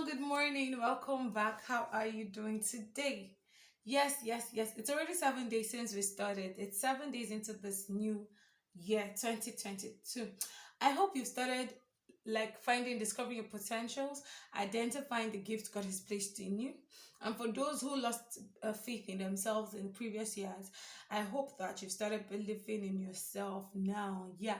good morning. Welcome back. How are you doing today? Yes. It's already 7 days since we started. It's 7 days into this new year, 2022. I hope you've started discovering your potentials, identifying the gift God has placed in you. And for those who lost faith in themselves in previous years, I hope that you've started believing in yourself now. Yeah.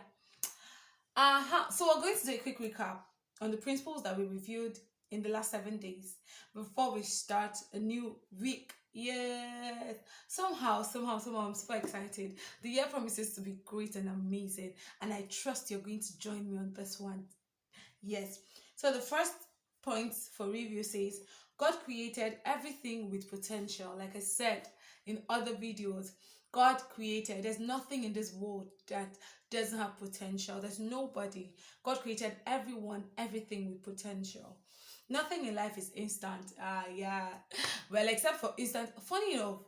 So we're going to do a quick recap on the principles that we reviewed in the last 7 days before we start a new week. Yes. Somehow, I'm super excited. The year promises to be great and amazing, and I trust you're going to join me on this one. Yes. So the first point for review says God created everything with potential. Like I said in other videos, God created, there's nothing in this world that doesn't have potential. There's nobody. God created everyone, everything with potential. Nothing in life is instant. Yeah. Well, except for instant. Funny enough,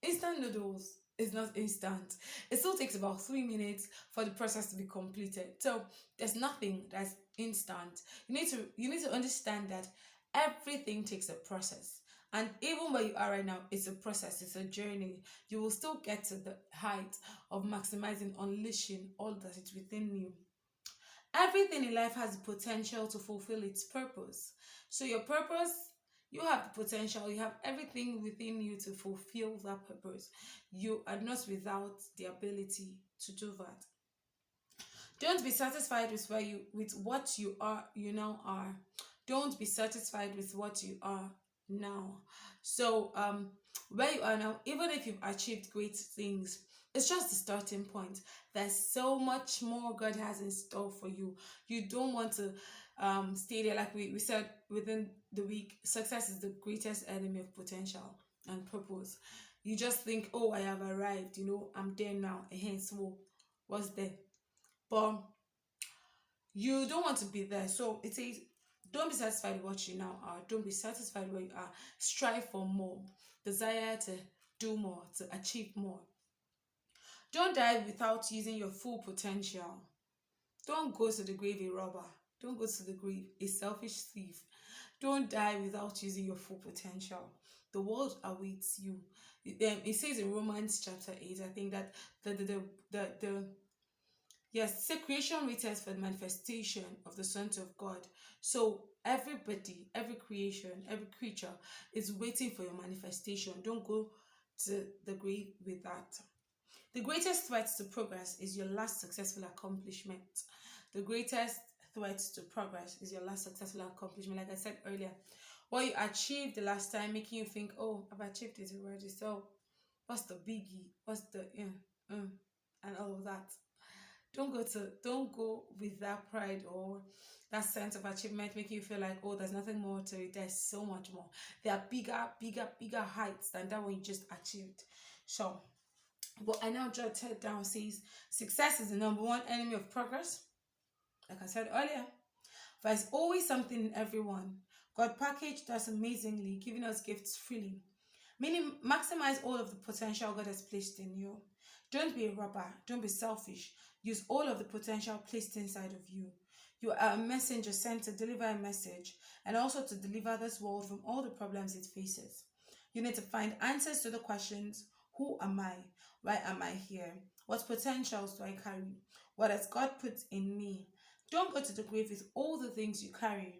instant noodles is not instant. It still takes about 3 minutes for the process to be completed. So there's nothing that's instant. You need to understand that everything takes a process. And even where you are right now, it's a process, it's a journey. You will still get to the height of maximizing, unleashing all that is within you. Everything in life has the potential to fulfill its purpose. So, your purpose, you have the potential, you have everything within you to fulfill that purpose. You are not without the ability to do that. Don't be satisfied with what you now are. Don't be satisfied with what you are now. So where you are now, even if you've achieved great things, it's just the starting point. There's so much more God has in store for you. You don't want to stay there. Like we said within the week, success is the greatest enemy of potential and purpose. You just think, oh, I have arrived, I'm there now, and hence what's there? But you don't want to be there. So it says, don't be satisfied with what you now are. Don't be satisfied where you are. Strive for more. Desire to do more, to achieve more. Don't die without using your full potential. Don't go to the grave a robber. Don't go to the grave a selfish thief. Don't die without using your full potential. The world awaits you. It says in Romans chapter 8, I think that the yes, say creation waits for the manifestation of the sons of God. So everybody, every creation, every creature is waiting for your manifestation. Don't go to the grave with that. The greatest threat to progress is your last successful accomplishment. The greatest threat to progress is your last successful accomplishment. Like I said earlier, what you achieved the last time, making you think, oh, I've achieved it already. So what's the biggie? What's the and all of that? Don't go with that pride or that sense of achievement making you feel like, oh, there's nothing more to it. There's so much more. There are bigger heights than that one you just achieved. So what I now jotted down says success is the number one enemy of progress. Like I said earlier, there's always something in everyone. God packaged us amazingly, giving us gifts freely. Meaning, maximize all of the potential God has placed in you. Don't be a robber. Don't be selfish. Use all of the potential placed inside of you. You are a messenger sent to deliver a message and also to deliver this world from all the problems it faces. You need to find answers to the questions: who am I? Why am I here? What potentials do I carry? What has God put in me? Don't go to the grave with all the things you carry.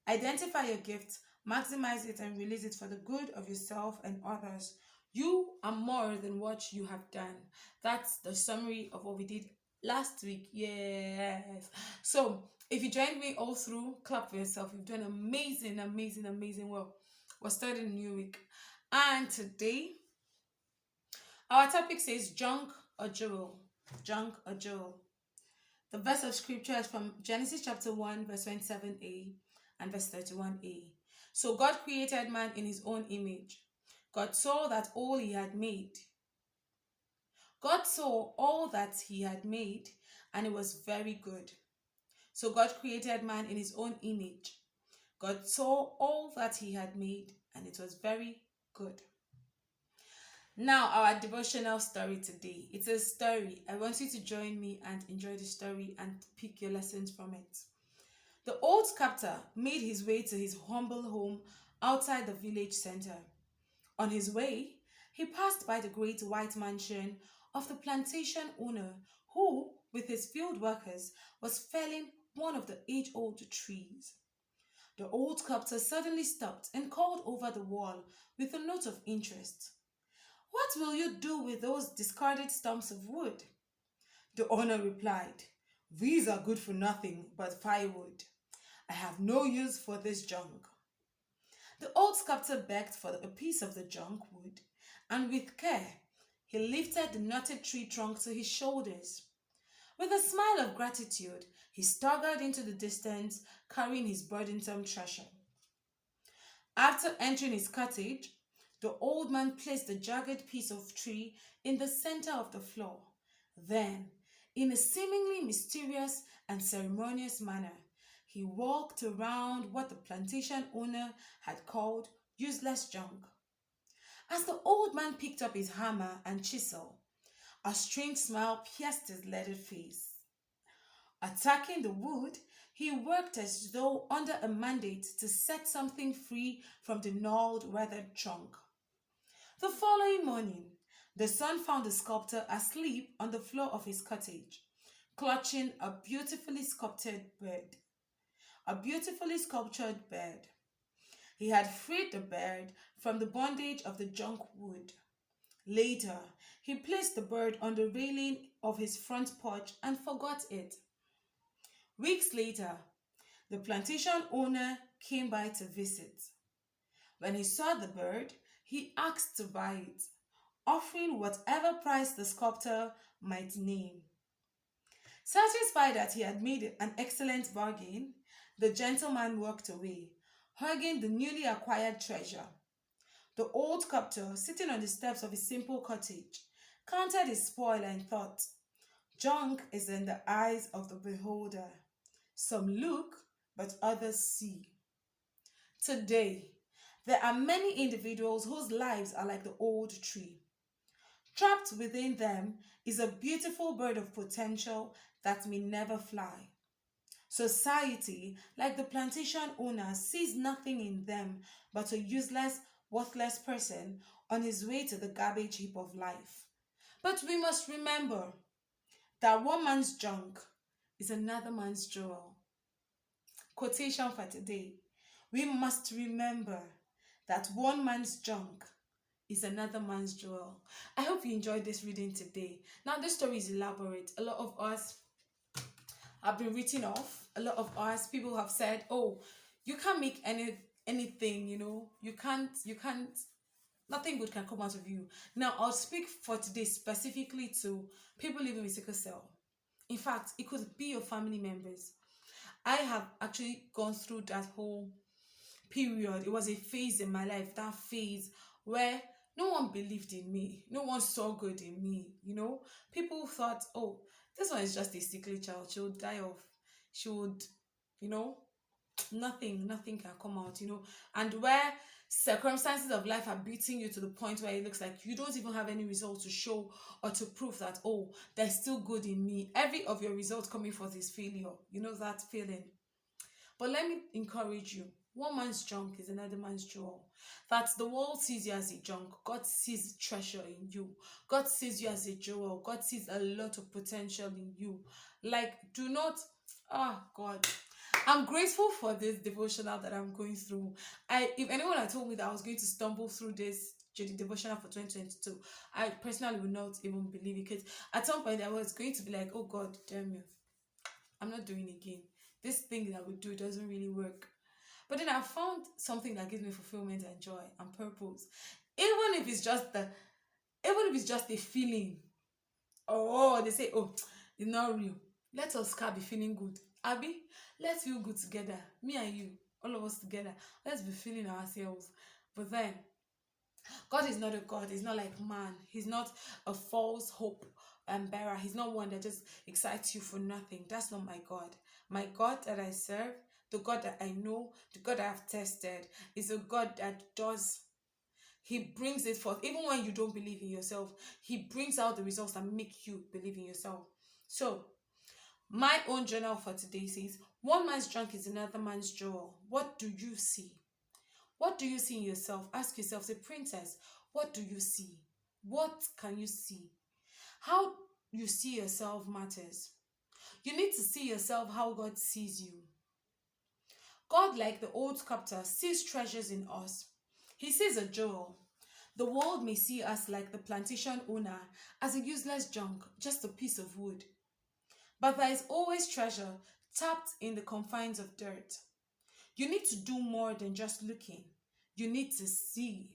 Identify your gift, maximize it, and release it for the good of yourself and others. You are more than what you have done. That's the summary of what we did last week. Yes. So, if you joined me all through, clap for yourself. You've done amazing work. We're starting a new week. And today, our topic says junk or jewel. Junk or jewel. The verse of scripture is from Genesis chapter 1, verse 27a and verse 31a. So God created man in his own image. God saw that all he had made. God saw all that he had made, and it was very good. So God created man in his own image. God saw all that he had made, and it was very good. Now, our devotional story today. It's a story. I want you to join me and enjoy the story and pick your lessons from it. The old sculptor made his way to his humble home outside the village center. On his way, he passed by the great white mansion of the plantation owner who, with his field workers, was felling one of the age old trees. The old sculptor suddenly stopped and called over the wall with a note of interest. What will you do with those discarded stumps of wood? The owner replied, These are good for nothing but firewood. I have no use for this junk. The old sculptor begged for a piece of the junk wood, and with care, he lifted the knotted tree trunk to his shoulders. With a smile of gratitude, he staggered into the distance, carrying his burdensome treasure. After entering his cottage, the old man placed the jagged piece of tree in the center of the floor. Then, in a seemingly mysterious and ceremonious manner, he walked around what the plantation owner had called useless junk. As the old man picked up his hammer and chisel, a strange smile pierced his leathered face. Attacking the wood, he worked as though under a mandate to set something free from the gnarled, weathered trunk. The following morning, the sun found the sculptor asleep on the floor of his cottage, clutching a beautifully sculpted bird. A beautifully sculptured bird. He had freed the bird from the bondage of the junk wood. Later, he placed the bird on the railing of his front porch and forgot it. Weeks later, the plantation owner came by to visit. When he saw the bird, he asked to buy it, offering whatever price the sculptor might name. Satisfied that he had made an excellent bargain, the gentleman walked away, hugging the newly acquired treasure. The old sculptor, sitting on the steps of his simple cottage, counted his spoil and thought, Junk is in the eyes of the beholder. Some look, but others see. Today, there are many individuals whose lives are like the old tree. Trapped within them is a beautiful bird of potential that may never fly. Society, like the plantation owner, sees nothing in them but a useless, worthless person on his way to the garbage heap of life. But we must remember that one man's junk is another man's jewel. Quotation for today. We must remember that one man's junk is another man's jewel. I hope you enjoyed this reading today. Now, this story is elaborate. A lot of us have been written off. A lot of us, people have said, oh, you can't make anything, you can't, nothing good can come out of you. Now, I'll speak for today specifically to people living with sickle cell. In fact, it could be your family members. I have actually gone through that whole period. It was a phase in my life, that phase where no one believed in me. No one saw good in me, People thought, oh, this one is just a sickly child. She would die off. She would, nothing can come out, And where circumstances of life are beating you to the point where it looks like you don't even have any results to show or to prove that, oh, there's still good in me. Every of your results coming forth is failure. You know that feeling. But let me encourage you. One man's junk is another man's jewel. That the world sees you as a junk. God sees treasure in you. God sees you as a jewel. God sees a lot of potential in you. Like, do not, God. I'm grateful for this devotional that I'm going through. If anyone had told me that I was going to stumble through this devotional for 2022, I personally would not even believe it. Because at some point I was going to be like, oh God, damn you. I'm not doing it again. This thing that we do doesn't really work. But then I found something that gives me fulfillment and joy and purpose. Even if it's just a feeling. Oh, they say, oh, it's not real. Let us be feeling good. Abby, let's feel good together. Me and you, all of us together. Let's be feeling ourselves. But then, God is not a God. He's not like man. He's not a false hope bearer. He's not one that just excites you for nothing. That's not my God. My God that I serve, the God that I know, the God that I've tested, is a God that does. He brings it forth. Even when you don't believe in yourself, He brings out the results that make you believe in yourself. So, my own journal for today says, One man's junk is another man's jewel. What do you see? What do you see in yourself? Ask yourself, say, princess, what do you see? What can you see? How you see yourself matters. You need to see yourself how God sees you. God, like the old sculptor, sees treasures in us. He sees a jewel. The world may see us like the plantation owner as a useless junk, just a piece of wood. But there is always treasure tapped in the confines of dirt. You need to do more than just looking. You need to see.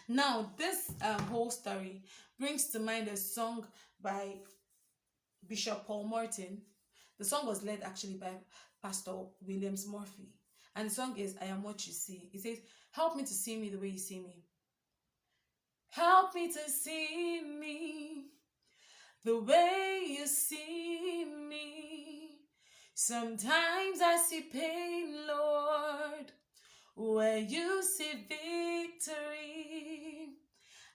Now, this whole story brings to mind a song by Bishop Paul Morton. The song was led actually by Pastor Williams Murphy. And the song is I Am What You See. It says, help me to see me the way you see me. Help me to see me the way you see me. Sometimes I see pain, Lord, where you see victory.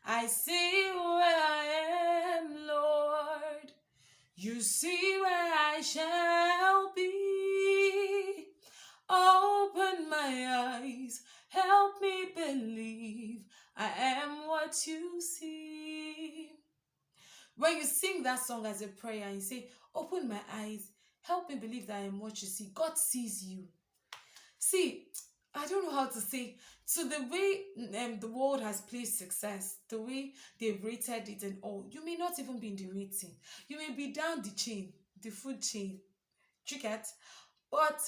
I see where I am, Lord. You see where I shall be. Open my eyes, help me believe I am what you see. When you sing that song as a prayer and you say, open my eyes, help me believe that I am what you see, God sees you. See, I don't know how to say. So the way the world has placed success, the way they've rated it and all, you may not even be in the rating. You may be down the chain, the food chain. Do you get? But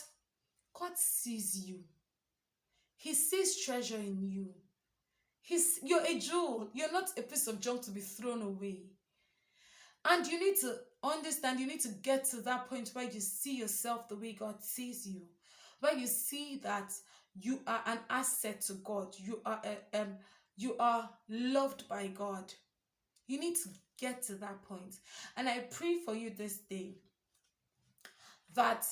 God sees you. He sees treasure in you. You're a jewel. You're not a piece of junk to be thrown away. And you need to understand, you need to get to that point where you see yourself the way God sees you. Where you see that you are an asset to God. You are loved by God. You need to get to that point. And I pray for you this day that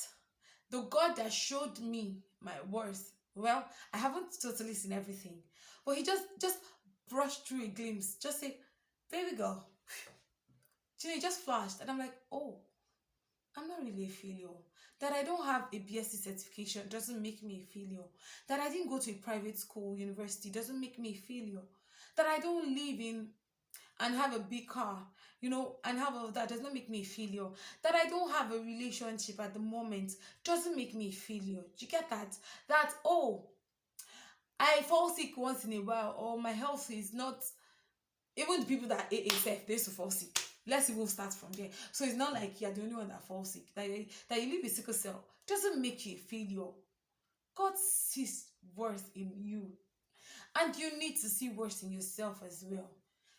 the God that showed me my worth, well, I haven't totally seen everything, but he just brushed through a glimpse, just say, baby girl, you know, it just flashed. And I'm like, oh, I'm not really a failure. That I don't have a BSc certification doesn't make me a failure. That I didn't go to a private school, university doesn't make me a failure. That I don't live in and have a big car, you know, and have all of that does not make me a failure. That I don't have a relationship at the moment doesn't make me a failure. Do you get that? That, oh, I fall sick once in a while, or my health is not, even the people that ASF, they used to fall sick. Let's even start from there. So it's not like you're the only one that falls sick. That you live with sickle cell doesn't make you a failure. God sees worth in you. And you need to see worth in yourself as well.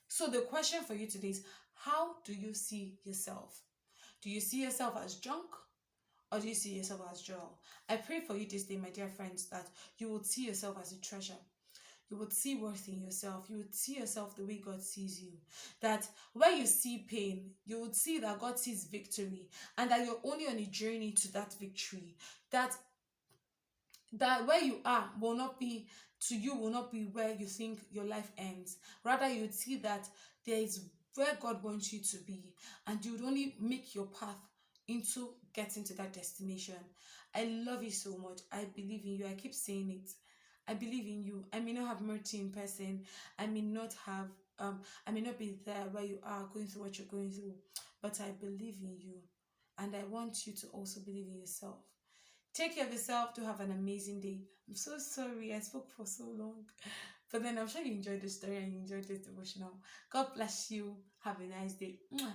So the question for you today is, how do you see yourself? Do you see yourself as junk? Or do you see yourself as jewel? I pray for you this day, my dear friends, that you will see yourself as a treasure. You would see worth in yourself. You would see yourself the way God sees you. That where you see pain, you would see that God sees victory, and that you're only on a journey to that victory. That where you are will not be, to you, will not be where you think your life ends. Rather, you would see that there is where God wants you to be, and you would only make your path into getting to that destination. I love you so much. I believe in you. I keep saying it. I believe in you. I may not have met you in person. I may not have I may not be there where you are going through what you're going through, but I believe in you. And I want you to also believe in yourself. Take care of yourself. Do have an amazing day. I'm so sorry I spoke for so long. But then I'm sure you enjoyed the story and you enjoyed this devotional. God bless you. Have a nice day. Mwah.